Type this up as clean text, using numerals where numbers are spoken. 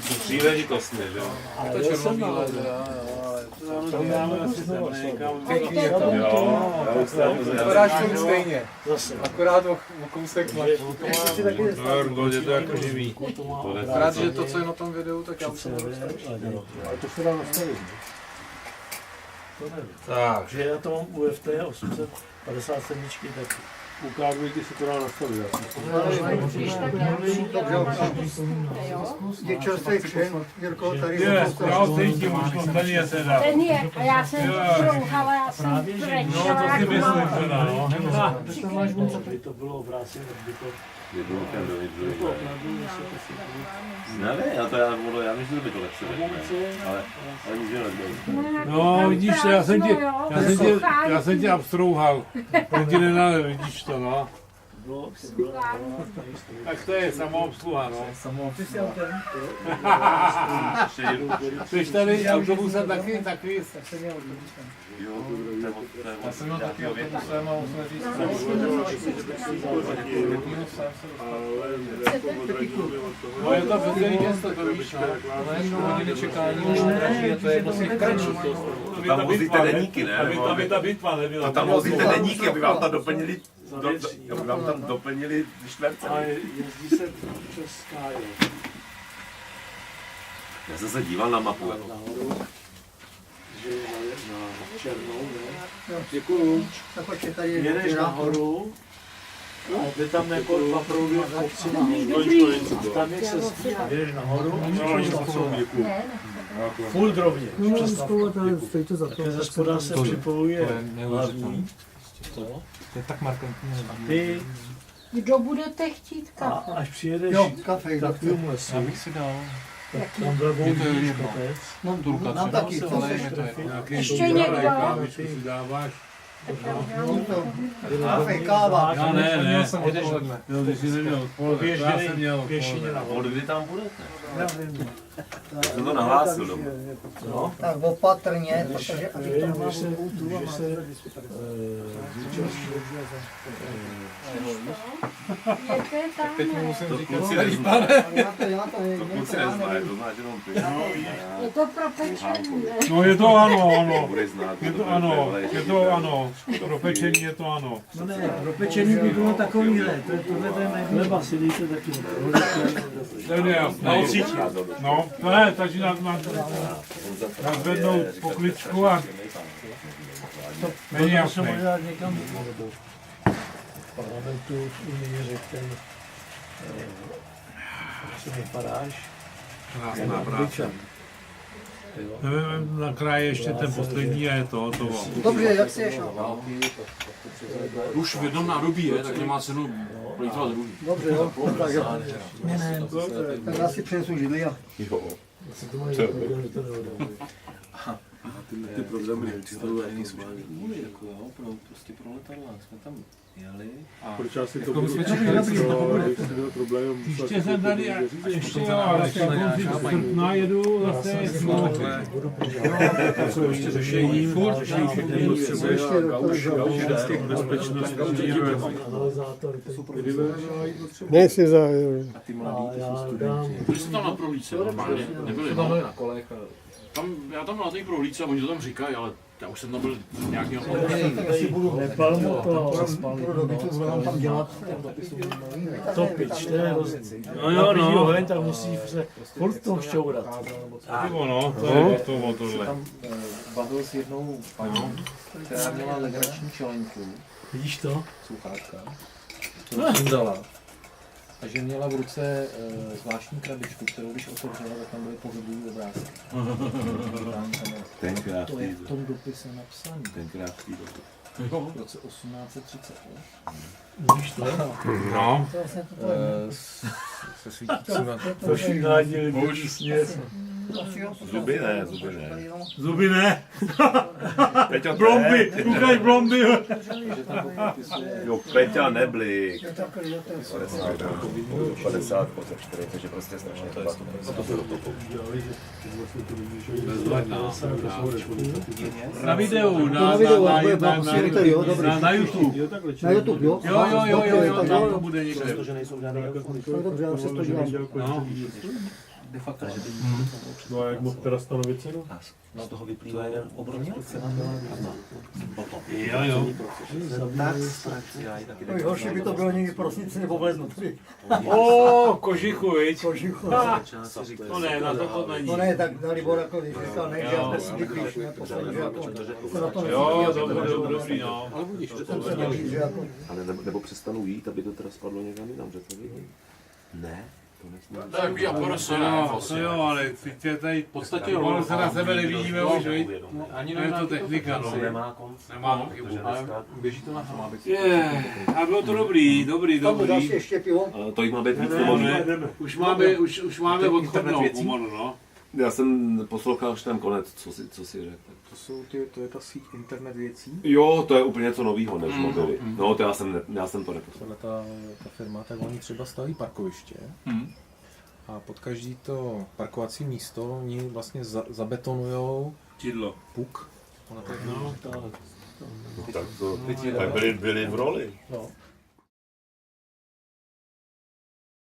Příležitostně, že jo? To černobílé, To dáme asi sem někam. vypadáš furt stejně. Akorát o kousek mladší. No, je to jako živý. Akorát, že to, co je na tom videu, tak já už jsem Ale to se dá nastavit. Tak. Že já to mám u FT 857, tak U K2 se to dá nastavit. Je čerstvý křen, Jirko, tady Já ho cítím, už ten je teda. Ten je, a já jsem šrouhala, já jsem No, to si myslím teda, no. to bylo obrácené, Jednou rukem do ne, já myslím, že by to lepší ale může lepší. No, vidíš to, já jsem tě abstrouhal. On ti nedal, vidíš to, no. Tak to je samoobsluha, no. Jsi tady autobusem taky? Já jsem měl taky autobusem a musím říct, no je to veřejný město, to víš, no. Ale jednou hodiny čekání, už nedraží, to je jedno z těch krčů. Tam vozíte deníky, ne? Aby ta bitva nebyla. Tam vozíte deníky, aby vám tam doplnili čtverce. ale jezdí se přes Sky. Já jsem se díval na mapu. Nahoru, že je na černou, ne? Děkuju. Tak počkej, tady Jedeš nahoru, a jde tam jako dva proudy v obci nahoru. A tam jak se stíhá, jedeš nahoru, full drobně. Také ze spoda se připojuje hlavní. To je tak markantní. a ty, Kdo budete chtít a kafe? až přijedeš Jo, kafe, k takovému lesu, Já bych si dal. tak tam vlevou vidíš kopec. Mám turka, Mám taky, co ale seš? je to jako. Ještě někdo? Kávičku si dáváš. Kafe, káva. Já ne, Měl jsem odpoledne. Jo, ty jsi neměl odpoledne, já jsem měl Pěšině odpoledne. nahoru. Od kdy tam budete? Jsem to nahlásil doma. Tak opatrně, protože až to mám Když se Je to Teď tam, mi musím říkat, Kluci si nezná, já to kluci nezná, to zná jenom ty. je to propečený, ne? No je to ano. Budeš znát. Je to ano. Pro pečení je to ano. No ne, pro pečení by bylo takovýhle, tohle je mé chleba, si dejte taky. Ten je jasný. No, to ne, takže nazvednout pokličku a není To jasný. se možná někam do parlamentu Unie řekl, si vypadáš. Krásná práce. Na kraji ještě ten poslední a je to hotovo. Dobře, jak si ješ? Už v jednom nádobí je, tak nemá cenu plýtvat druhý. Dobře, jo. Tak jo. Tak já si přinesu židli a... Ty programy neinstalujeme prostě pro letadla, jsme tam jeli. Proč asi to my jsme čekali, Ještě jsem tady ještě jo, ale na konci srpna jedu zase ještě řešení, furt řešení všechny potřebuješ ženských bezpečností. Ne si za... A ty mladí, to jsou Byli jste tam na prohlídce normálně, nebyli, Tam no. na kolech. Já tam byl na té prohlídce a oni to tam říkají, ale já už jsem tam byl nějakého Nepal mu to, tam dělat. topič, to je hrozný. No jo, no. Když oheň, tak musí se furt to šťourat. No, to je to tohle. Tam bavil s jednou paní, která měla legrační čelenku, Vidíš to? sluchátka, to sundala. A že měla v ruce zvláštní krabičku, kterou když otevřela, tak tam byly pohybové obrázky. tenkrát To je v tom dopise napsané. tenkrát V roce 1830. Vidíš to? No, Se svítícíma. To šinádě, boží směs. Zuby ne. zuby ne. Peťo, to Blomby, ukaž blomby. Že tam popisuje Jo, Peťa neblik. 50, 4, takže prostě strašně to Na videu, na YouTube. Na YouTube, jo? Jo, tam to bude někde. Dobře, já se to dělám. No. de facto. No a jak mohl teda stanovit cenu? Z toho vyplývá jeden obrovský cena potom. Jo. No horší by to bylo někdy v prosinci nebo v lednu. O, kožichu, viď? Kožichu. No ne, na to není. No ne, tak na Libor jako když říkal, ne, že já bez vypíš, ne, poslední, že jako se na to Jo, nesmí. dobrý, no. Ale budíš, Jsem se neví, že jako... Ale nebo přestanu jít, aby to teda spadlo někam jinam, že to vidím. Ne, to nesmím. Tak já porose, No jo, ale ty tady v podstatě se na sebe nevidíme už, viď? ani Je to technika, no. Nemá konc. Nemám chybu. ale běží to na to. A bylo to dobrý. Tam dáš ještě pivo? To jich má být víc, Ne, nebo ne, už máme odchodnou pomalu, no. Já jsem poslouchal už ten konec, co si řekl. To je ta síť internet věcí. Jo, to je úplně něco novýho než mobily. No, to já jsem to neposlal. Ta firma, tak oni třeba staví parkoviště a pod každý to parkovací místo oni vlastně zabetonujou Čidlo. puk. Ona tak No, Tak byli v roli. no.